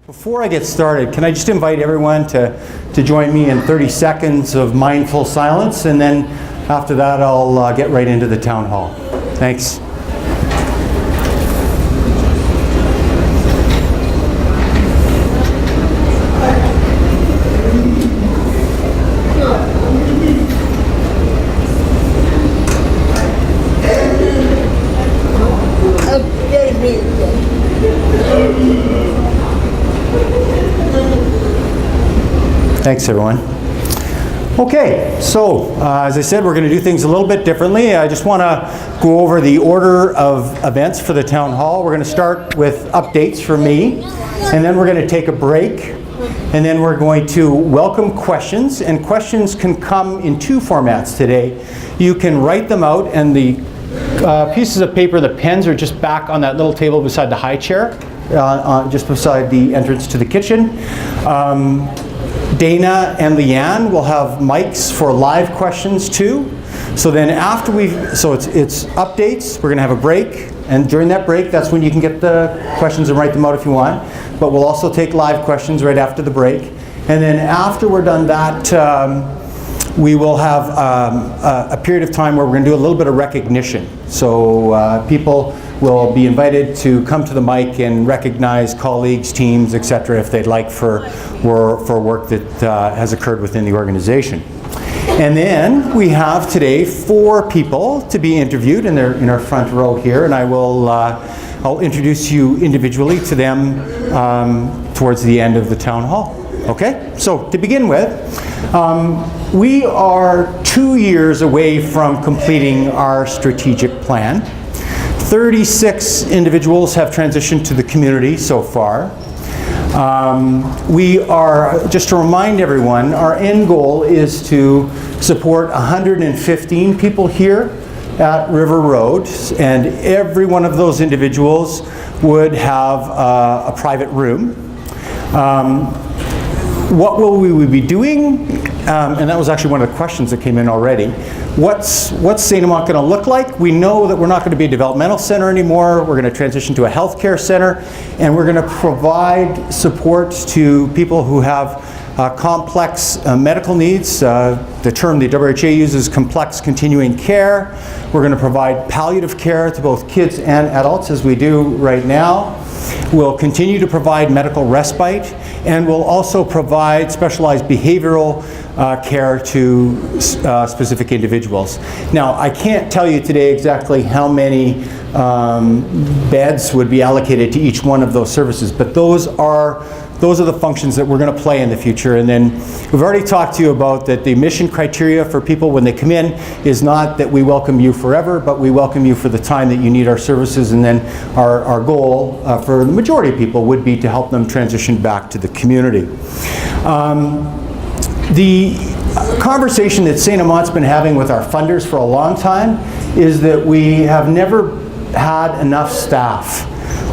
Before I get started, can I just invite everyone to join me in 30 seconds of mindful silence, and then after that I'll get right into the town hall. Thanks. Thanks, everyone. Okay, so as I said, we're going to do things a little bit differently. I just want to go over the order of events for the town hall. We're going to start with updates from me, and then we're going to take a break, and then we're going to welcome questions, and questions can come in two formats today. You can write them out, and the pieces of paper, the pens are just back on that little table beside the high chair, just beside the entrance to the kitchen. Dana and Leanne will have mics for live questions too. So then after it's updates, we're going to have a break, and during that break, that's when you can get the questions and write them out if you want. But we'll also take live questions right after the break. And then after we're done that, we will have a period of time where we're going to do a little bit of recognition. So people will be invited to come to the mic and recognize colleagues, teams, etc., if they'd like for work that has occurred within the organization. And then we have today 4 people to be interviewed, and they're in our front row here, and I'll introduce you individually to them towards the end of the town hall. Okay, so to begin with, we are 2 years away from completing our strategic plan. 36 individuals have transitioned to the community so far. We are, just to remind everyone, our end goal is to support 115 people here at River Road, and every one of those individuals would have a private room. What will we be doing? And that was actually one of the questions that came in already. What's St.Amant going to look like? We know that we're not going to be a developmental center anymore. We're going to transition to a healthcare center, and we're going to provide support to people who have complex medical needs. The term the WHO uses, complex continuing care. We're going to provide palliative care to both kids and adults, as we do right now. We'll continue to provide medical respite, and we'll also provide specialized behavioral care to specific individuals. Now, I can't tell you today exactly how many beds would be allocated to each one of those services, but those are the functions that we're going to play in the future. And then we've already talked to you about that the mission criteria for people when they come in is not that we welcome you forever, but we welcome you for the time that you need our services. And then our goal for the majority of people would be to help them transition back to the community. The conversation that St.Amant's been having with our funders for a long time is that we have never had enough staff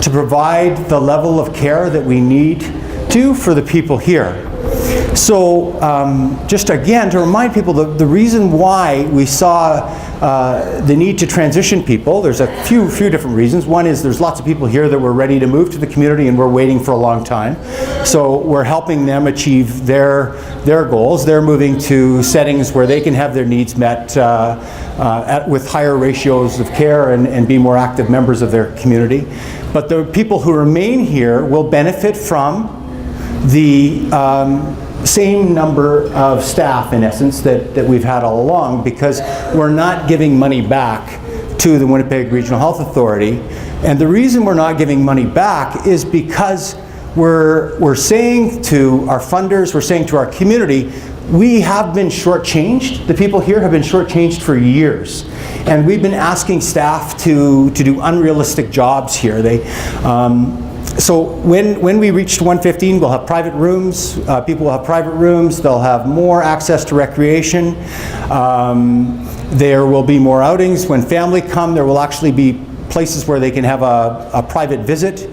to provide the level of care that we need to for the people here. So just again to remind people, the reason why we saw the need to transition people, there's a few different reasons. One is there's lots of people here that were ready to move to the community and we're waiting for a long time. So we're helping them achieve their goals. They're moving to settings where they can have their needs met with higher ratios of care and be more active members of their community. But the people who remain here will benefit from the same number of staff, in essence, that we've had all along, because we're not giving money back to the Winnipeg Regional Health Authority. And the reason we're not giving money back is because we're saying to our funders, we're saying to our community, we have been shortchanged. The people here have been shortchanged for years. And we've been asking staff to do unrealistic jobs here. So when we reach 115, we'll have private rooms. People will have private rooms. They'll have more access to recreation. There will be more outings. When family come, there will actually be places where they can have a private visit.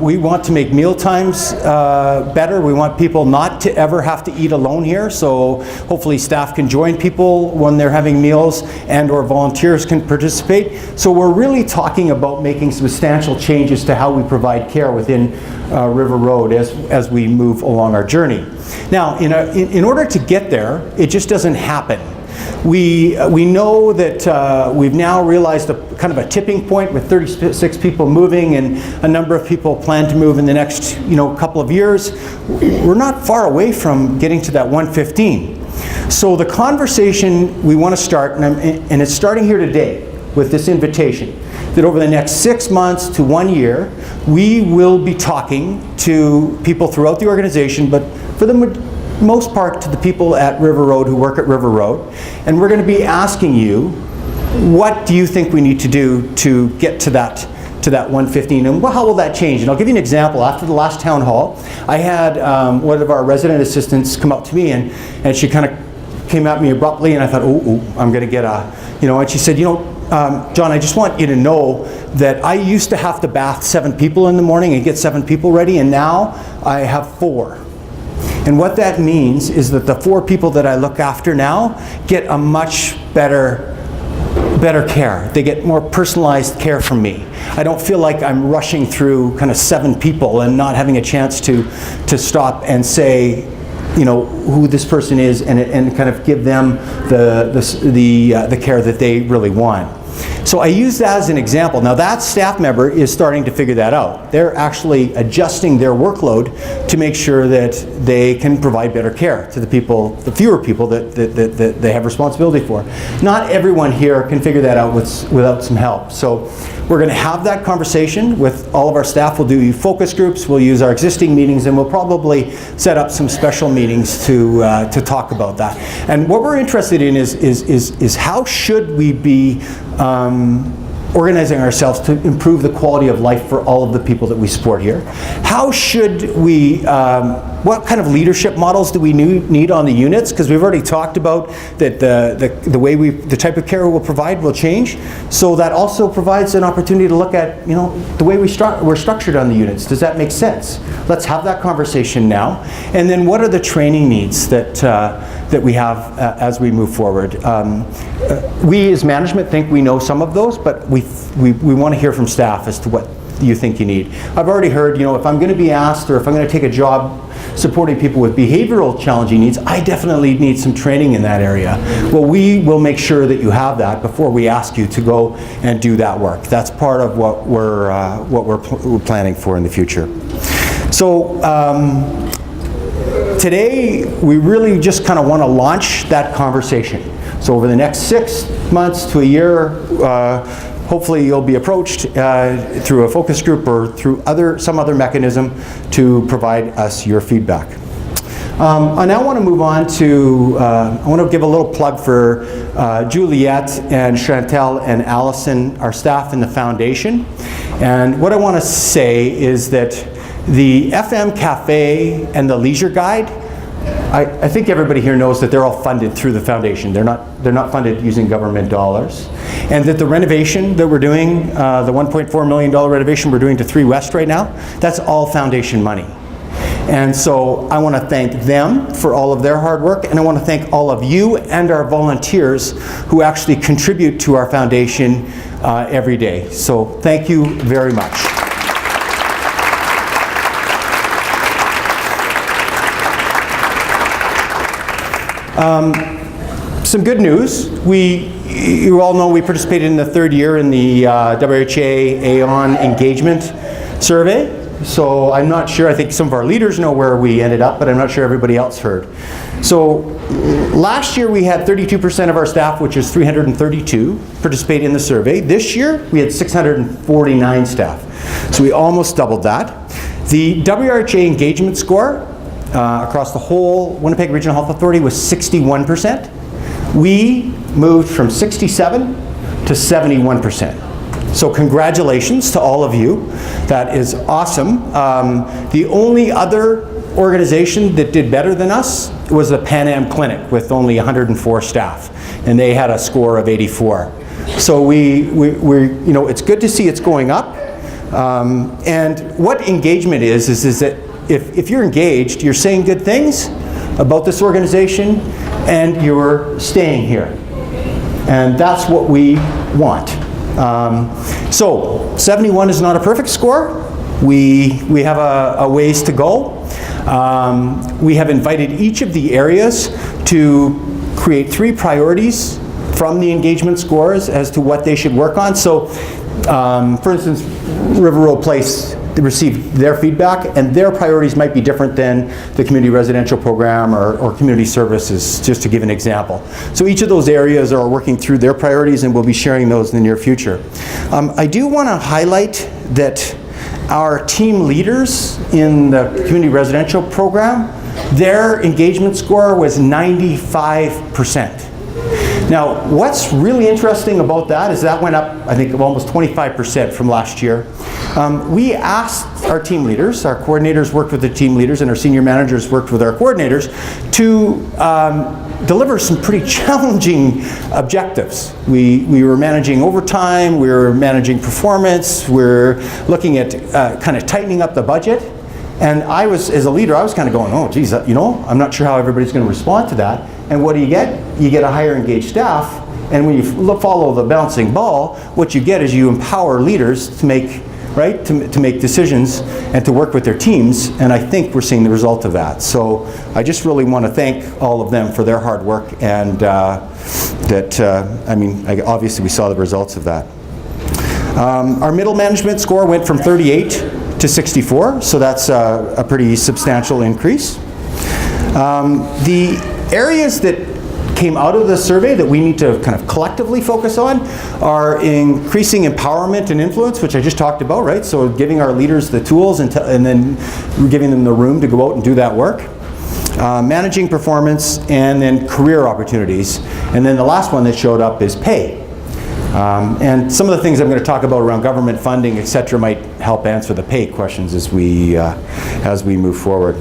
We want to make meal times better. We want people not to ever have to eat alone here, so hopefully staff can join people when they're having meals, and or volunteers can participate. So we're really talking about making substantial changes to how we provide care within River Road as we move along our journey. Now, in order to get there, it just doesn't happen. We know that we've now realized kind of a tipping point with 36 people moving, and a number of people plan to move in the next couple of years. We're not far away from getting to that 115. So the conversation we want to start, and it's starting here today with this invitation, that over the next 6 months to 1 year, we will be talking to people throughout the organization, but for the most part to the people at River Road who work at River Road, and we're going to be asking you, what do you think we need to do to get to that 115, and how will that change? And I'll give you an example. After the last town hall, I had one of our resident assistants come up to me, and she kind of came at me abruptly, and I thought, oh, I'm going to get and she said, John, I just want you to know that I used to have to bath 7 people in the morning and get 7 people ready, and now I have 4. And what that means is that the 4 people that I look after now get a much better care. They get more personalized care from me. I don't feel like I'm rushing through kind of 7 people and not having a chance to stop and say, who this person is, and kind of give them the care that they really want. So I use that as an example. Now that staff member is starting to figure that out. They're actually adjusting their workload to make sure that they can provide better care to the fewer people that they have responsibility for. Not everyone here can figure that out without some help. So we're going to have that conversation with all of our staff. We'll do focus groups, we'll use our existing meetings, and we'll probably set up some special meetings to talk about that. And what we're interested in is how should we be organizing ourselves to improve the quality of life for all of the people that we support here. How should we, what kind of leadership models do we need on the units? Because we've already talked about that the type of care we'll provide will change. So that also provides an opportunity to look at, the way we're structured on the units. Does that make sense? Let's have that conversation now. And then what are the training needs that we have as we move forward? We as management think we know some of those, but we want to hear from staff as to what you think you need. I've already heard, if I'm going to be asked, or if I'm going to take a job supporting people with behavioral challenging needs, I definitely need some training in that area. Well, we will make sure that you have that before we ask you to go and do that work. That's part of what we're planning for in the future. So today we really just kind of want to launch that conversation. So over the next 6 months to a year, hopefully you'll be approached through a focus group or through some other mechanism to provide us your feedback. I now want to move on to, I want to give a little plug for Juliette and Chantel and Allison, our staff in the foundation. And what I want to say is that the FM Cafe and the Leisure Guide, I think everybody here knows that they're all funded through the foundation. They're not funded using government dollars. And that the renovation that we're doing, the $1.4 million renovation we're doing to 3 West right now, that's all foundation money. And so I want to thank them for all of their hard work, and I want to thank all of you and our volunteers who actually contribute to our foundation every day. So thank you very much. Some good news. You all know we participated in the 3rd year in the WHA AON engagement survey. So I'm not sure, I think some of our leaders know where we ended up, but I'm not sure everybody else heard. So last year we had 32% of our staff, which is 332, participate in the survey. This year we had 649 staff. So we almost doubled that. The WRHA engagement score across the whole Winnipeg Regional Health Authority was 61%. We moved from 67 to 71%. So congratulations to all of you. That is awesome. The only other organization that did better than us was the Pan Am Clinic with only 104 staff, and they had a score of 84. So it's good to see it's going up. And what engagement is that if you're engaged, you're saying good things about this organization and you're staying here. And that's what we want. So 71 is not a perfect score. We have a ways to go. We have invited each of the areas to create 3 priorities from the engagement scores as to what they should work on. So, for instance, River Road Place received their feedback, and their priorities might be different than the community residential program or community services, just to give an example. So each of those areas are working through their priorities, and we'll be sharing those in the near future. I do want to highlight that our team leaders in the community residential program, their engagement score was 95%. Now, what's really interesting about that is that went up, I think, almost 25% from last year. We asked our team leaders, our coordinators worked with the team leaders, and our senior managers worked with our coordinators to deliver some pretty challenging objectives. We were managing overtime, we were managing performance, we're looking at kind of tightening up the budget. And I was, as a leader, I was kind of going, oh geez, I'm not sure how everybody's going to respond to that. And what do you get? You get a higher engaged staff, and when you follow the bouncing ball, what you get is you empower leaders to make, to make decisions and to work with their teams, and I think we're seeing the result of that. So I just really want to thank all of them for their hard work, and obviously we saw the results of that. Our middle management score went from 38 to 64, so that's a pretty substantial increase. The areas that came out of the survey that we need to kind of collectively focus on are increasing empowerment and influence, which I just talked about, right? So giving our leaders the tools and then giving them the room to go out and do that work. Managing performance, and then career opportunities. And then the last one that showed up is pay. And some of the things I'm going to talk about around government funding, et cetera, might help answer the pay questions as we move forward.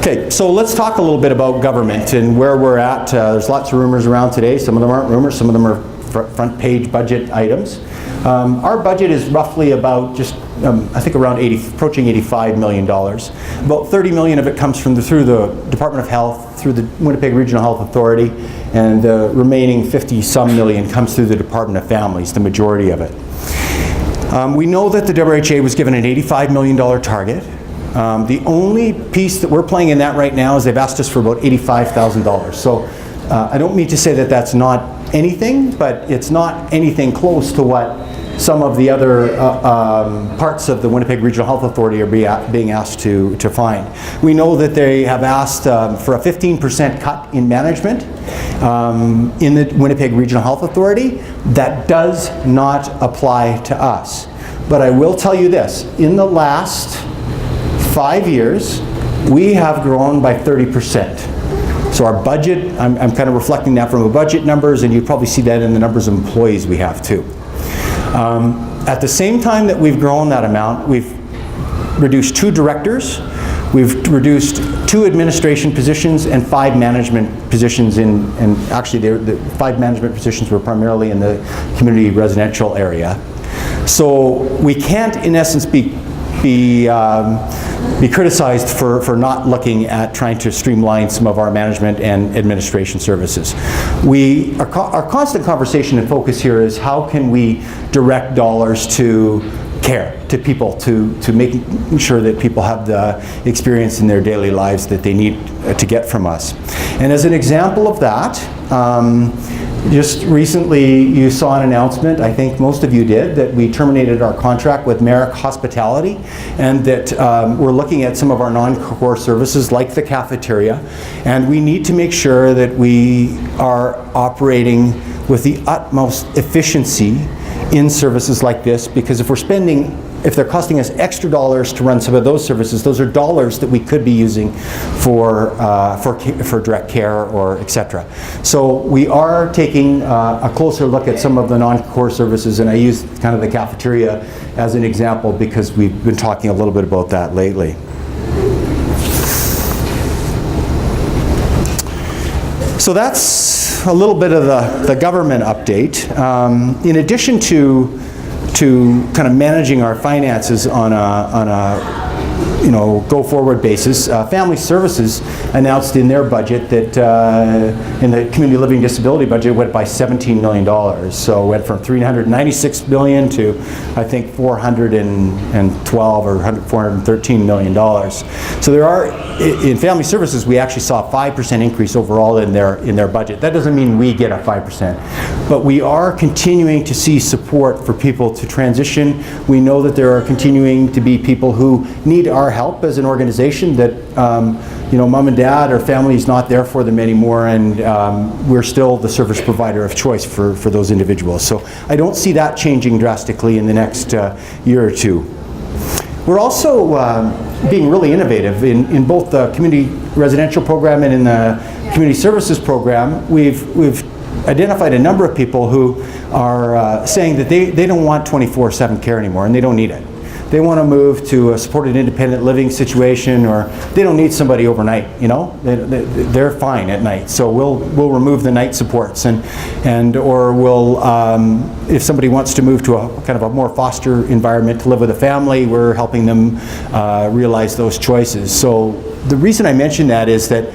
Okay, so let's talk a little bit about government and where we're at. There's lots of rumors around today. Some of them aren't rumors, some of them are front page budget items. Our budget is roughly about just, I think around approaching $85 million. About 30 million of it comes from through the Department of Health, through the Winnipeg Regional Health Authority, and the remaining 50-some million comes through the Department of Families, the majority of it. We know that the WRHA was given an $85 million target. The only piece that we're playing in that right now is they've asked us for about $85,000. So I don't mean to say that that's not anything, but it's not anything close to what some of the other parts of the Winnipeg Regional Health Authority are being asked to find. We know that they have asked for a 15% cut in management in the Winnipeg Regional Health Authority. That does not apply to us. But I will tell you this, in the last 5 years, we have grown by 30%. So our budget, I'm kind of reflecting that from the budget numbers, and you probably see that in the numbers of employees we have too. At the same time that we've grown that amount, we've reduced 2 directors, we've reduced 2 administration positions and 5 management positions and actually the 5 management positions were primarily in the community residential area. So we can't, in essence, be criticized for not looking at trying to streamline some of our management and administration services. Our constant conversation and focus here is how can we direct dollars to care, to people, to making sure that people have the experience in their daily lives that they need to get from us. And as an example of that, just recently you saw an announcement, I think most of you did, that we terminated our contract with Merrick Hospitality, and that we're looking at some of our non-core services like the cafeteria, and we need to make sure that we are operating with the utmost efficiency in services like this, because if they're costing us extra dollars to run some of those services, those are dollars that we could be using for direct care or etc. So we are taking a closer look at some of the non-core services, and I use kind of the cafeteria as an example because we've been talking a little bit about that lately. So that's a little bit of the government update. In addition to kind of managing our finances on a go-forward basis, Family Services announced in their budget that in the community living disability budget it went by $17 million. So it went from $396 million to I think $412 or $413 million. So there are, in Family Services, we actually saw a 5% increase overall in their budget. That doesn't mean we get a 5%, but we are continuing to see support for people to transition. We know that there are continuing to be people who need our help as an organization, that mom and dad or family is not there for them anymore, and we're still the service provider of choice for those individuals. So I don't see that changing drastically in the next year or two. We're also being really innovative in both the community residential program and in the community services program. We've identified a number of people who are saying that they don't want 24/7 care anymore, and they don't need it. They want to move to a supported independent living situation, or they don't need somebody overnight. They're fine at night. So we'll remove the night supports, or we'll if somebody wants to move to a kind of a more foster environment to live with a family, we're helping them realize those choices. So the reason I mention that is that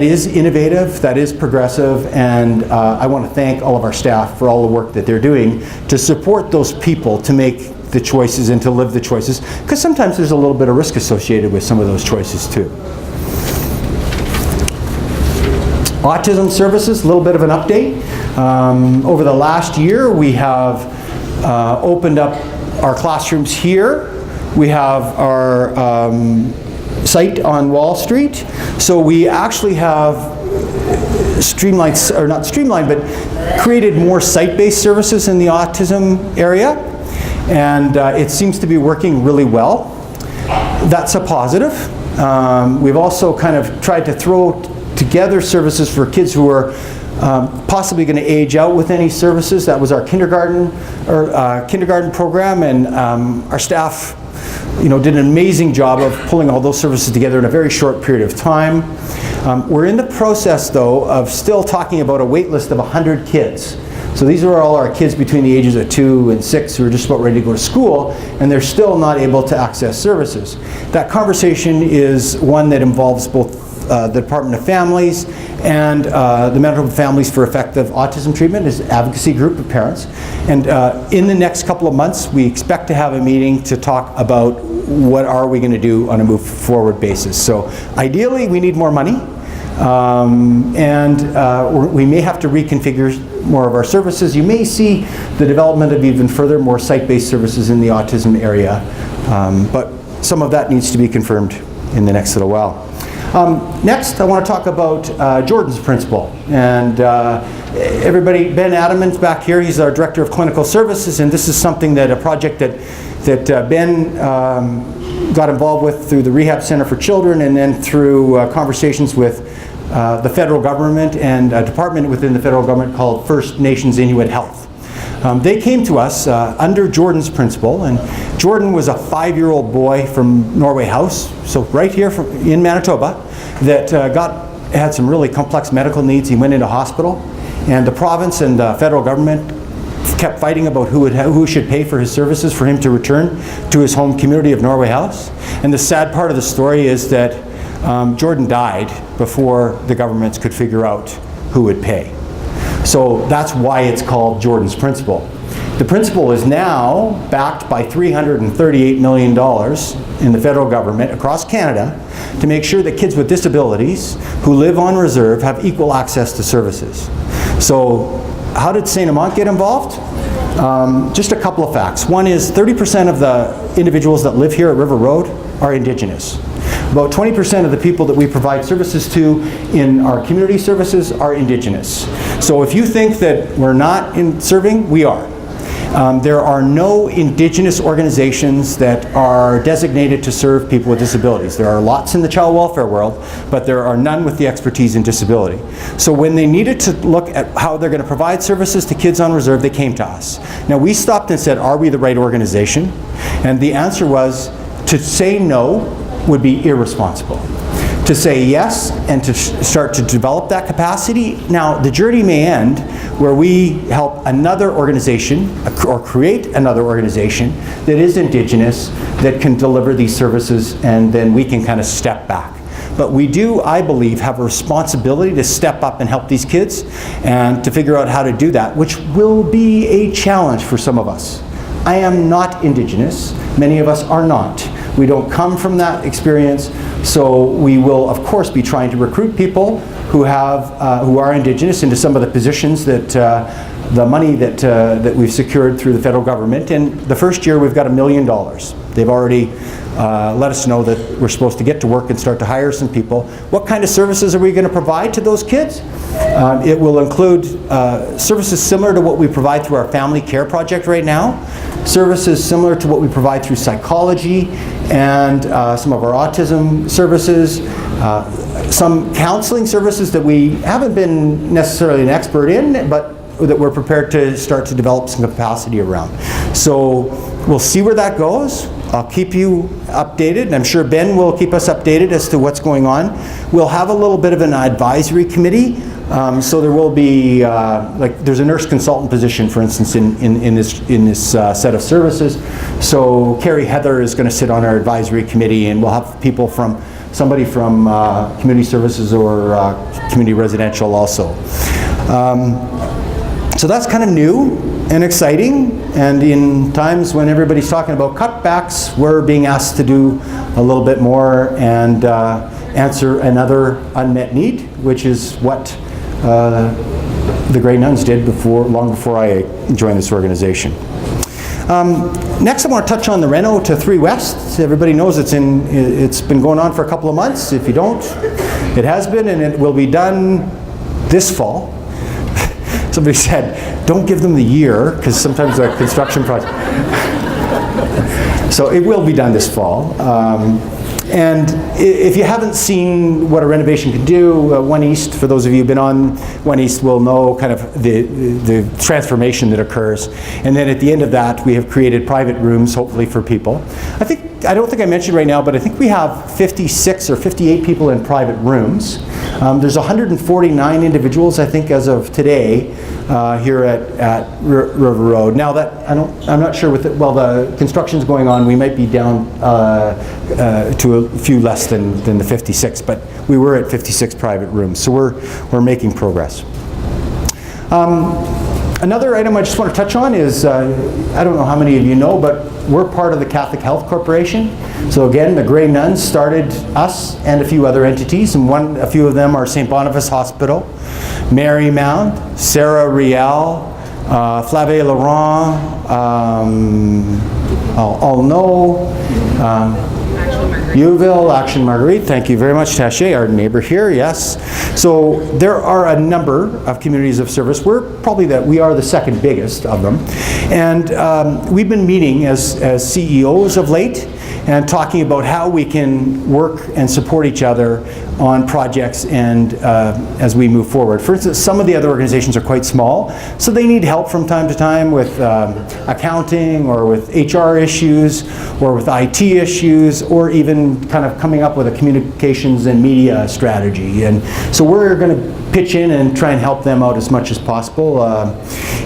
is innovative, that is progressive, and I want to thank all of our staff for all the work that they're doing to support those people to make the choices and to live the choices, because sometimes there's a little bit of risk associated with some of those choices too. Autism Services, a little bit of an update. Over the last year, we have opened up our classrooms here. We have our site on Wall Street. So we actually have created more site-based services in the autism area. And it seems to be working really well. That's a positive. We've also kind of tried to throw together services for kids who are possibly going to age out with any services. That was our kindergarten program, and our staff did an amazing job of pulling all those services together in a very short period of time. We're in the process, though, of still talking about a wait list of 100 kids. So these are all our kids between the ages of 2 and 6 who are just about ready to go to school, and they're still not able to access services. That conversation is one that involves both the Department of Families and the Manitoba Families for Effective Autism Treatment, is an advocacy group of parents. And in the next couple of months, we expect to have a meeting to talk about what are we going to do on a move forward basis. So ideally, we need more money. We may have to reconfigure more of our services. You may see the development of even further more site-based services in the autism area, but some of that needs to be confirmed in the next little while. Next, I want to talk about Jordan's Principle. And everybody, Ben Adamant's back here. He's our Director of Clinical Services, and this is something a project that Ben got involved with through the Rehab Center for Children, and then through conversations with the federal government and a department within the federal government called First Nations Inuit Health. They came to us under Jordan's Principle, and Jordan was a 5-year-old boy from Norway House, so right here in Manitoba, that had some really complex medical needs. He went into hospital, and the province and the federal government kept fighting about who should pay for his services for him to return to his home community of Norway House. And the sad part of the story is that Jordan died before the governments could figure out who would pay. So that's why it's called Jordan's Principle. The principle is now backed by $338 million in the federal government across Canada to make sure that kids with disabilities who live on reserve have equal access to services. So how did St.Amant get involved? Just a couple of facts. One is 30% of the individuals that live here at River Road are Indigenous. About 20% of the people that we provide services to in our community services are Indigenous. So if you think that we're not serving, we are. There are no Indigenous organizations that are designated to serve people with disabilities. There are lots in the child welfare world, but there are none with the expertise in disability. So when they needed to look at how they're going to provide services to kids on reserve, they came to us. Now we stopped and said, are we the right organization? And the answer was to say no would be irresponsible. To say yes and to start to develop that capacity. Now, the journey may end where we help another organization or create another organization that is Indigenous that can deliver these services, and then we can kind of step back. But we do, I believe, have a responsibility to step up and help these kids and to figure out how to do that, which will be a challenge for some of us. I am not Indigenous. Many of us are not. We don't come from that experience, so we will, of course, be trying to recruit people who are Indigenous into some of the positions that the money that we've secured through the federal government. And the first year, we've got $1 million. They've already let us know that we're supposed to get to work and start to hire some people. What kind of services are we going to provide to those kids? It will include services similar to what we provide through our family care project right now, services similar to what we provide through psychology and some of our autism services, some counseling services that we haven't been necessarily an expert in, but that we're prepared to start to develop some capacity around. So we'll see where that goes. I'll keep you updated, and I'm sure Ben will keep us updated as to what's going on. We'll have a little bit of an advisory committee, so there will be, like there's a nurse consultant position, for instance, in this set of services. So Carrie Heather is going to sit on our advisory committee, and we'll have people from, somebody from community services or community residential also. So that's kind of new and exciting, and in times when everybody's talking about cutbacks, we're being asked to do a little bit more and answer another unmet need, which is what the Grey Nuns did long before I joined this organization. Next, I want to touch on the Reno to 3 West. Everybody knows it's been going on for a couple of months. If you don't, it has been, and it will be done this fall. Somebody said, don't give them the year, because sometimes a construction project. So it will be done this fall. And if you haven't seen what a renovation can do, One East, for those of you who've been on One East, will know kind of the transformation that occurs. And then at the end of that, we have created private rooms, hopefully for people. I don't think I mentioned right now, but I think we have 56 or 58 people in private rooms. There's 149 individuals, I think, as of today here at River Road. Now that I'm not sure with the construction's going on, we might be down to a few less than the 56, but we were at 56 private rooms, so we're making progress. Another item I just want to touch on is, I don't know how many of you know, but we're part of the Catholic Health Corporation. So again, the Grey Nuns started us and a few other entities, and a few of them are St. Boniface Hospital, Marymount, Sarah Riel, Flavie Laurent, Youville, Action Marguerite, thank you very much, Taché, our neighbor here, yes. So there are a number of communities of service. We are the second biggest of them. And we've been meeting as CEOs of late and talking about how we can work and support each other on projects and as we move forward. For instance, some of the other organizations are quite small, so they need help from time to time with accounting or with HR issues or with IT issues, or even kind of coming up with a communications and media strategy. And so we're going to pitch in and try and help them out as much as possible.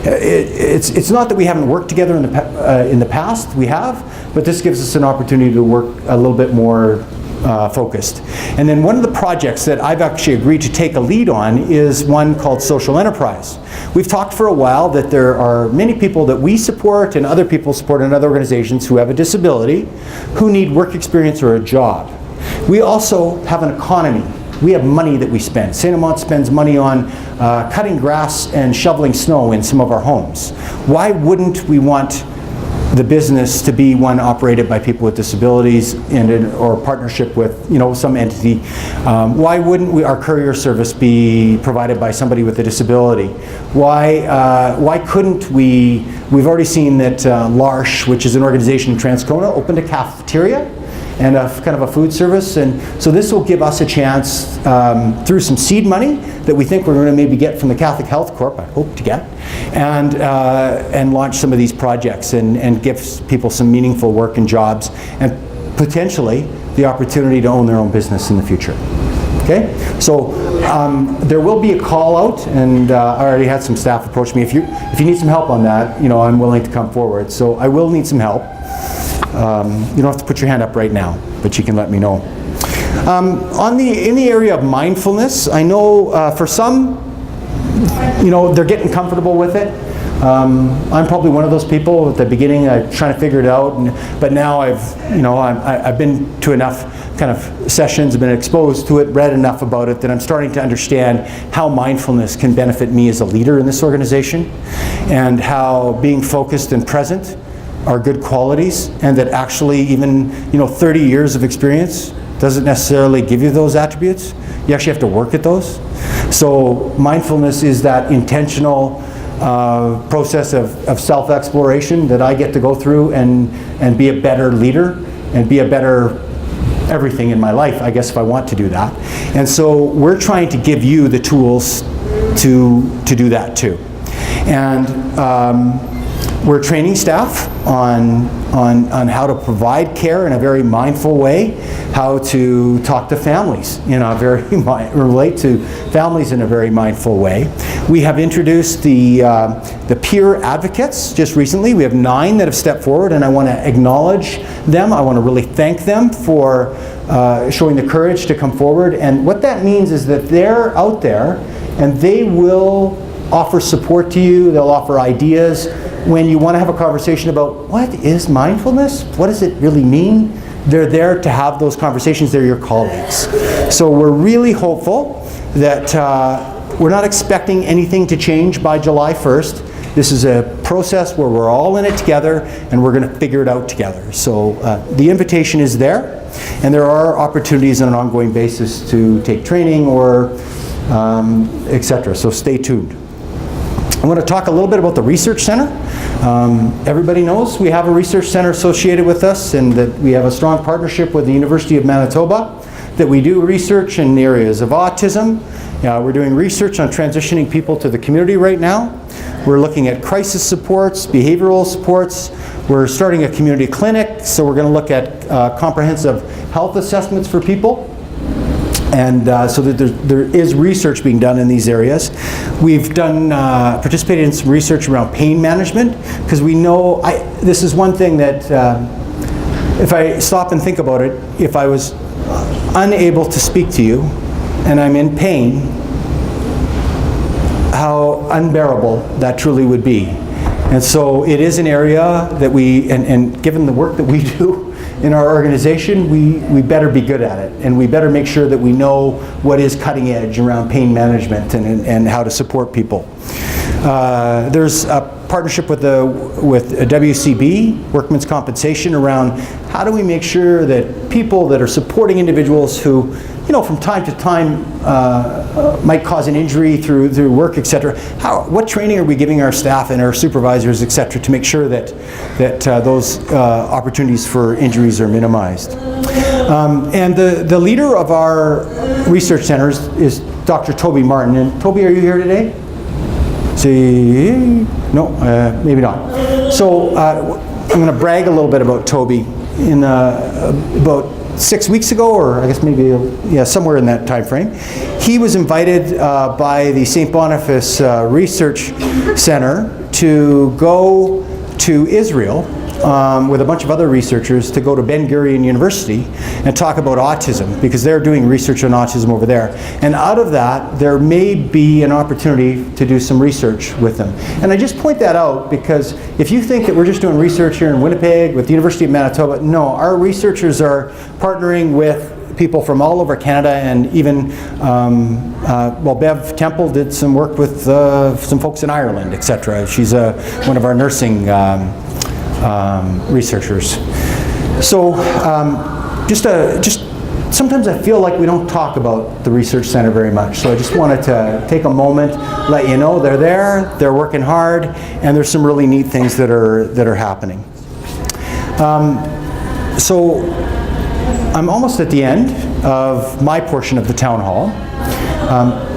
It's not that we haven't worked together in the past, we have, but this gives us an opportunity to work a little bit more focused. And then one of the projects that I've actually agreed to take a lead on is one called Social Enterprise. We've talked for a while that there are many people that we support and other people support in other organizations who have a disability, who need work experience or a job. We also have an economy. We have money that we spend. St.Amant spends money on cutting grass and shoveling snow in some of our homes. Why wouldn't we want the business to be one operated by people with disabilities or partnership with some entity? Why wouldn't our courier service be provided by somebody with a disability? Why couldn't we've already seen that L'Arche, which is an organization in Transcona, opened a cafeteria and kind of a food service, and so this will give us a chance through some seed money that we think we're going to maybe get from the Catholic Health Corp, I hope to get, and launch some of these projects and give people some meaningful work and jobs, and potentially the opportunity to own their own business in the future. Okay, so there will be a call out, and I already had some staff approach me. If you need some help on that, I'm willing to come forward. So I will need some help. You don't have to put your hand up right now, but you can let me know. In the area of mindfulness, I know for some, they're getting comfortable with it. I'm probably one of those people. At the beginning, I'm trying to figure it out, but now I've been to enough kind of sessions, been exposed to it, read enough about it that I'm starting to understand how mindfulness can benefit me as a leader in this organization, and how being focused and present are good qualities, and that actually even 30 years of experience doesn't necessarily give you those attributes. You actually have to work at those. So mindfulness is that intentional process of self-exploration that I get to go through and be a better leader and be a better everything in my life, I guess, if I want to do that. And so we're trying to give you the tools to do that too. And we're training staff on how to provide care in a very mindful way, how to talk to families in a very relate to families in a very mindful way. We have introduced the peer advocates just recently. We have 9 that have stepped forward, and I want to acknowledge them. I want to really thank them for showing the courage to come forward. And what that means is that they're out there, and they will offer support to you. They'll offer ideas. When you want to have a conversation about what is mindfulness, what does it really mean, they're there to have those conversations. They're your colleagues. So we're really hopeful that we're not expecting anything to change by July 1st. This is a process where we're all in it together, and we're going to figure it out together. So the invitation is there, and there are opportunities on an ongoing basis to take training or etc. So stay tuned. I want to talk a little bit about the Research Center. Everybody knows we have a Research Center associated with us, and that we have a strong partnership with the University of Manitoba, that we do research in the areas of autism. We're doing research on transitioning people to the community right now. We're looking at crisis supports, behavioral supports. We're starting a community clinic, so we're going to look at comprehensive health assessments for people. And so that there is research being done in these areas. We've participated in some research around pain management, because we know, this is one thing that, if I stop and think about it, if I was unable to speak to you and I'm in pain, how unbearable that truly would be. And so it is an area that and given the work that we do in our organization, we better be good at it, and we better make sure that we know what is cutting edge around pain management and how to support people. There's a partnership with WCB, Workmen's Compensation, around how do we make sure that people that are supporting individuals who, from time to time might cause an injury through work, etc. What training are we giving our staff and our supervisors, etc., to make sure that those opportunities for injuries are minimized? And the leader of our research centers is Dr. Toby Martin. And Toby, are you here today? See, no, maybe not. So I'm going to brag a little bit about Toby. In about 6 weeks ago, or I guess maybe, somewhere in that time frame, he was invited by the St. Boniface Research Center to go to Israel with a bunch of other researchers, to go to Ben Gurion University and talk about autism, because they're doing research on autism over there. And out of that, there may be an opportunity to do some research with them. And I just point that out because if you think that we're just doing research here in Winnipeg with the University of Manitoba, no, our researchers are partnering with people from all over Canada, and even, Bev Temple did some work with some folks in Ireland, etc. She's one of our nursing researchers. So just sometimes I feel like we don't talk about the Research Center very much. So I just wanted to take a moment, let you know they're there, they're working hard, and there's some really neat things that are happening. So I'm almost at the end of my portion of the town hall.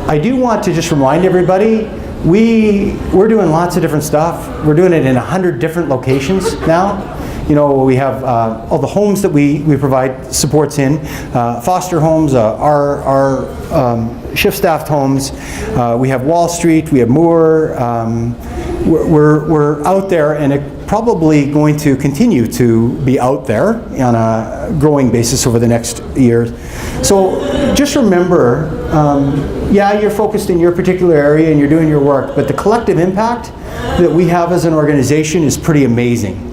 I do want to just remind everybody, we're doing lots of different stuff. We're doing it in 100 different locations now. You know, we have all the homes that we provide supports in, foster homes, our shift-staffed homes. We have Wall Street, we have Moore. We're out there, and it probably going to continue to be out there on a growing basis over the next years. So just remember, yeah, you're focused in your particular area and you're doing your work, but the collective impact that we have as an organization is pretty amazing.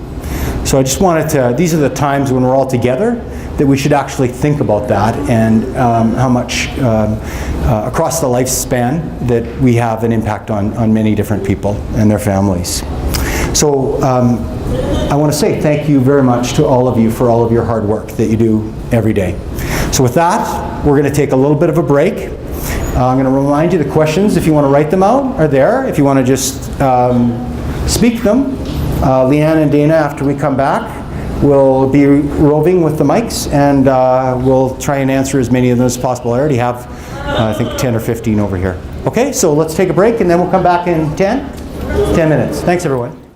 So I just wanted to, these are the times when we're all together that we should actually think about that, and how much across the lifespan that we have an impact on many different people and their families. So I want to say thank you very much to all of you for all of your hard work that you do every day. So with that, we're going to take a little bit of a break. I'm going to remind you the questions, if you want to write them out, are there. If you want to just speak them, Leanne and Dana, after we come back, will be roving with the mics, and we'll try and answer as many of them as possible. I already have, I think, 10 or 15 over here. Okay, so let's take a break, and then we'll come back in 10 minutes. Thanks, everyone.